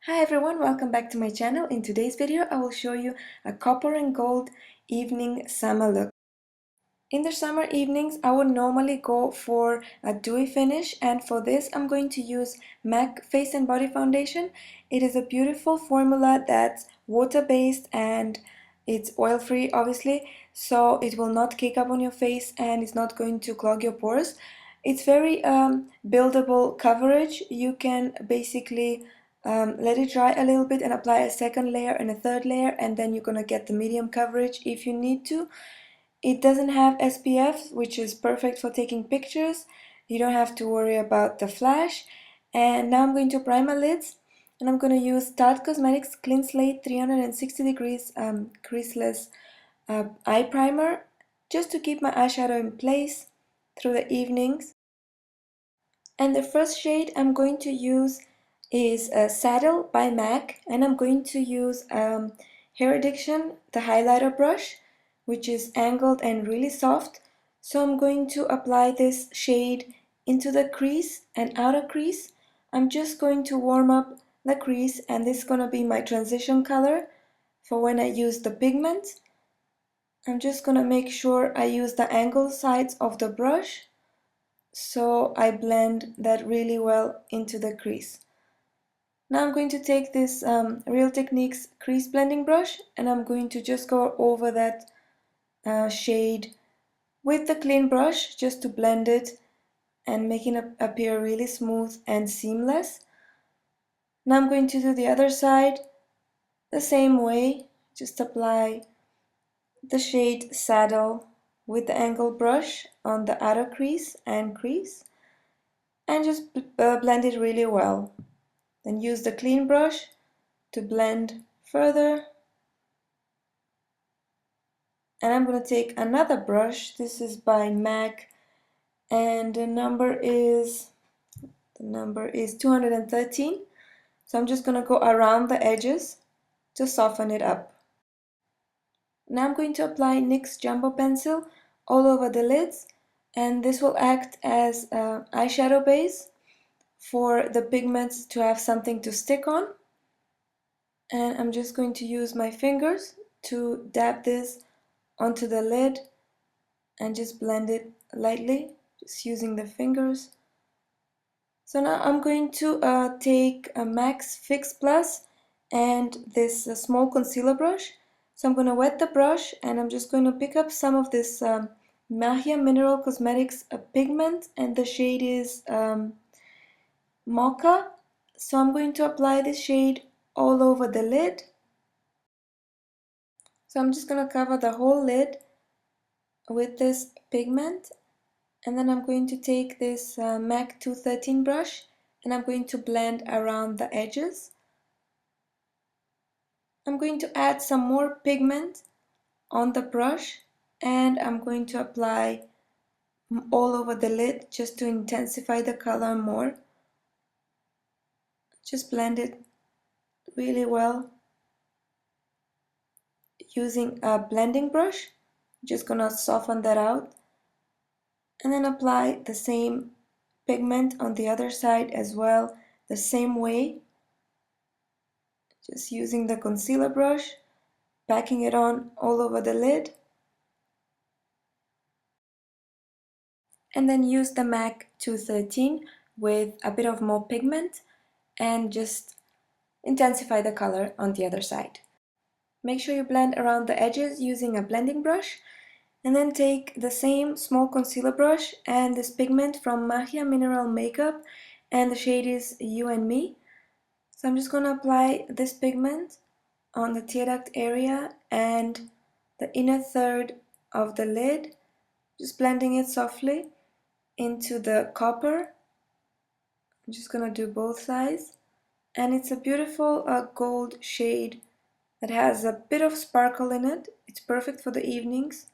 Hi everyone, welcome back to my channel. In today's video I will show you a copper and gold evening summer look. In the summer evenings I would normally go for a dewy finish, and for this I'm going to use MAC Face and Body Foundation. It is a beautiful formula that's water-based and it's oil-free obviously, so it will not cake up on your face and it's not going to clog your pores. It's very buildable coverage. You can basically let it dry a little bit and apply a second layer and a third layer, and then you're gonna get the medium coverage if you need to. It doesn't have SPF, which is perfect for taking pictures. You don't have to worry about the flash. And now I'm going to prime my lids, and I'm going to use Tarte Cosmetics Clean Slate 360 degrees creaseless eye primer just to keep my eyeshadow in place through the evenings. And the first shade I'm going to use is Saddle by MAC, and I'm going to use Hair Addiction, the highlighter brush, which is angled and really soft. So I'm going to apply this shade into the crease and outer crease. I'm just going to warm up the crease, and this is going to be my transition color for when I use the pigment. I'm just going to make sure I use the angled sides of the brush, so I blend that really well into the crease. Now I'm going to take this Real Techniques crease blending brush, and I'm going to just go over that shade with the clean brush just to blend it and make it appear really smooth and seamless. Now I'm going to do the other side the same way. Just apply the shade Saddle with the angled brush on the outer crease and crease, and just blend it really well. Then use the clean brush to blend further. And I'm going to take another brush. This is by MAC, and the number is 213. So I'm just going to go around the edges to soften it up. Now I'm going to apply NYX Jumbo Pencil all over the lids, and this will act as an eyeshadow base for the pigments to have something to stick on. And I'm just going to use my fingers to dab this onto the lid and just blend it lightly, just using the fingers. So now I'm going to take a MAC Fix Plus and this small concealer brush. So I'm going to wet the brush, and I'm just going to pick up some of this Mahya Mineral Cosmetics pigment, and the shade is Mocha. So I'm going to apply this shade all over the lid. So I'm just going to cover the whole lid with this pigment, and then I'm going to take this MAC 213 brush, and I'm going to blend around the edges. I'm going to add some more pigment on the brush, and I'm going to apply all over the lid just to intensify the color more. Just blend it really well using a blending brush. Just gonna soften that out, and then apply the same pigment on the other side as well, the same way, just using the concealer brush, packing it on all over the lid, and then use the MAC 213 with a bit of more pigment and just intensify the color on the other side. Make sure you blend around the edges using a blending brush, and then take the same small concealer brush and this pigment from Mahya Mineral Makeup, and the shade is You and Me. So I'm just going to apply this pigment on the tear duct area and the inner third of the lid, just blending it softly into the copper. I'm just going to do both sides, and it's a beautiful gold shade that has a bit of sparkle in it. It's perfect for the evenings.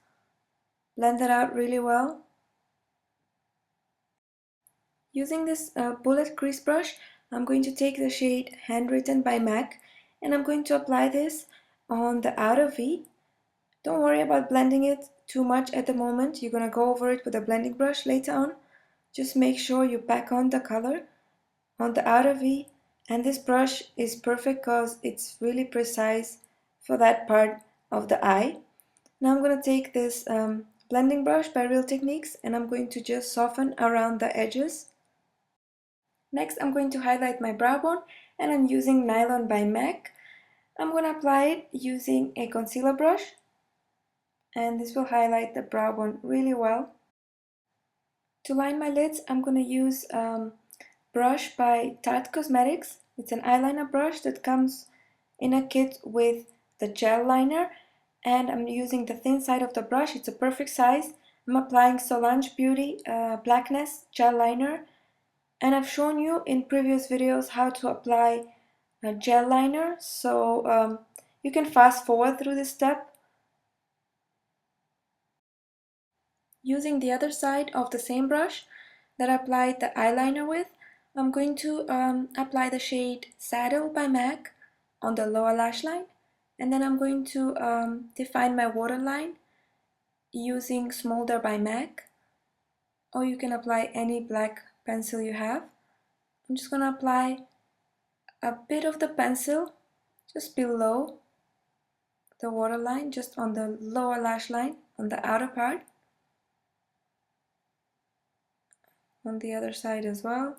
Blend that out really well. Using this bullet crease brush, I'm going to take the shade Handwritten by MAC, and I'm going to apply this on the outer V. Don't worry about blending it too much at the moment. You're going to go over it with a blending brush later on. Just make sure you pack on the color on the outer V And this brush is perfect because it's really precise for that part of the eye. Now I'm going to take this blending brush by Real Techniques and I'm going to just soften around the edges. Next I'm going to highlight my brow bone and I'm using Nylon by MAC. I'm going to apply it using a concealer brush and this will highlight the brow bone really well. To line my lids I'm going to use brush by Tarte Cosmetics. It's an eyeliner brush that comes in a kit with the gel liner and I'm using the thin side of the brush. It's a perfect size. I'm applying Solange Beauty Blackness Gel Liner and I've shown you in previous videos how to apply a gel liner, so you can fast forward through this step. Using the other side of the same brush that I applied the eyeliner with, I'm going to apply the shade Saddle by MAC on the lower lash line, and then I'm going to define my waterline using Smolder by MAC, or you can apply any black pencil you have. I'm just going to apply a bit of the pencil just below the waterline, just on the lower lash line, on the outer part, on the other side as well.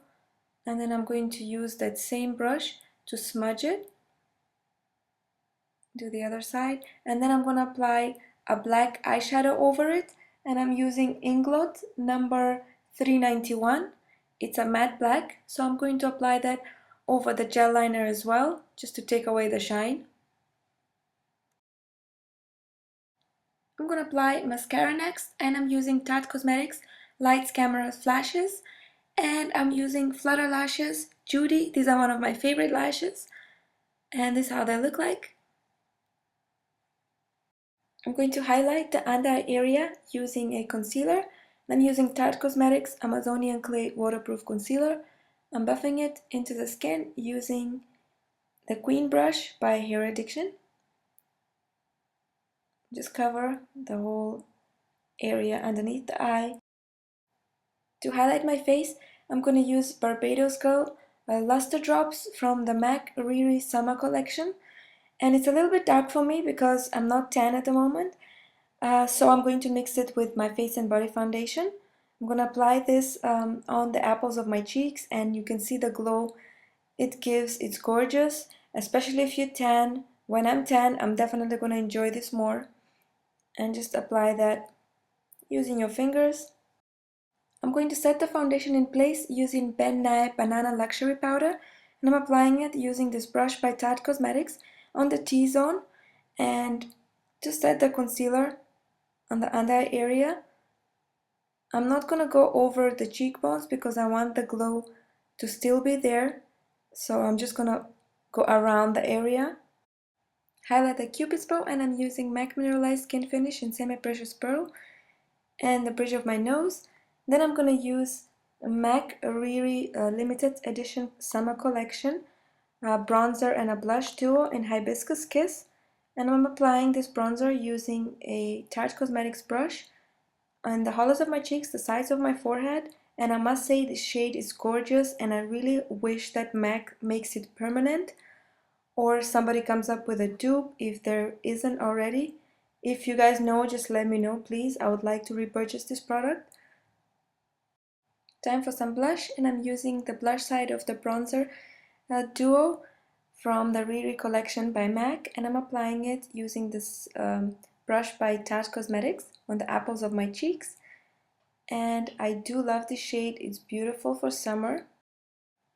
And then I'm going to use that same brush to smudge it, do the other side, and then I'm going to apply a black eyeshadow over it, and I'm using Inglot number 391. It's a matte black, so I'm going to apply that over the gel liner as well, just to take away the shine. I'm going to apply mascara next, and I'm using Tarte Cosmetics Lights Camera Flashes, and I'm using Flutter lashes, Judy. These are one of my favorite lashes, and this is how they look like. I'm going to highlight the under eye area using a concealer. I'm using Tarte Cosmetics Amazonian Clay Waterproof Concealer. I'm buffing it into the skin using the Queen brush by Hair Addiction. Just cover the whole area underneath the eye. To highlight my face, I'm going to use Barbados Girl Lustre Drops from the MAC Riri Summer Collection. And it's a little bit dark for me because I'm not tan at the moment. So I'm going to mix it with my Face and Body Foundation. I'm going to apply this on the apples of my cheeks and you can see the glow it gives. It's gorgeous, especially if you tan. When I'm tan, I'm definitely going to enjoy this more. And just apply that using your fingers. I'm going to set the foundation in place using Nye Banana Luxury Powder, and I'm applying it using this brush by Tarte Cosmetics on the T-zone and to set the concealer on the under eye area. I'm not going to go over the cheekbones because I want the glow to still be there, so I'm just going to go around the area. Highlight the Cupid's bow, and I'm using MAC Mineralize Skin Finish in Semi-Precious Pearl and the bridge of my nose. Then I'm going to use MAC Riri Limited Edition Summer Collection bronzer and a blush duo in Hibiscus Kiss, and I'm applying this bronzer using a Tarte Cosmetics brush on the hollows of my cheeks, the sides of my forehead, and I must say this shade is gorgeous and I really wish that MAC makes it permanent or somebody comes up with a dupe if there isn't already. If you guys know, just let me know please. I would like to repurchase this product. Time for some blush, and I'm using the blush side of the bronzer duo from the Riri collection by MAC, and I'm applying it using this brush by Tarte Cosmetics on the apples of my cheeks. And I do love this shade, it's beautiful for summer.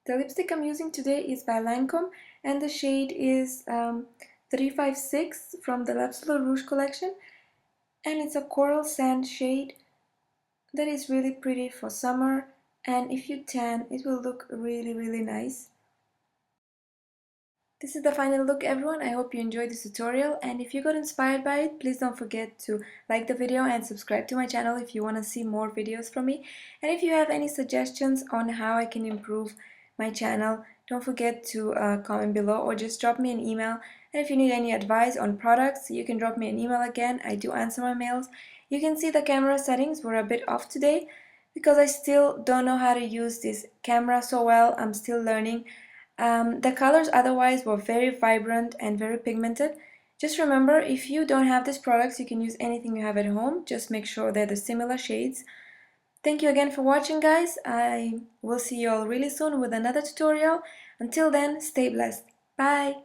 The lipstick I'm using today is by Lancome, and the shade is 356 from the Labsolu Rouge collection, and it's a coral sand shade that is really pretty for summer, and if you tan it will look really nice. This is the final look everyone. I hope you enjoyed this tutorial, and if you got inspired by it, please don't forget to like the video and subscribe to my channel if you want to see more videos from me. And if you have any suggestions on how I can improve my channel, don't forget to comment below or just drop me an email. And if you need any advice on products, you can drop me an email again. I do answer my mails. You can see the camera settings were a bit off today because I still don't know how to use this camera so well. I'm still learning. The colors otherwise were very vibrant and very pigmented. Just remember, if you don't have these products, you can use anything you have at home. Just make sure they're the similar shades. Thank you again for watching, guys. I will see you all really soon with another tutorial. Until then, stay blessed. Bye!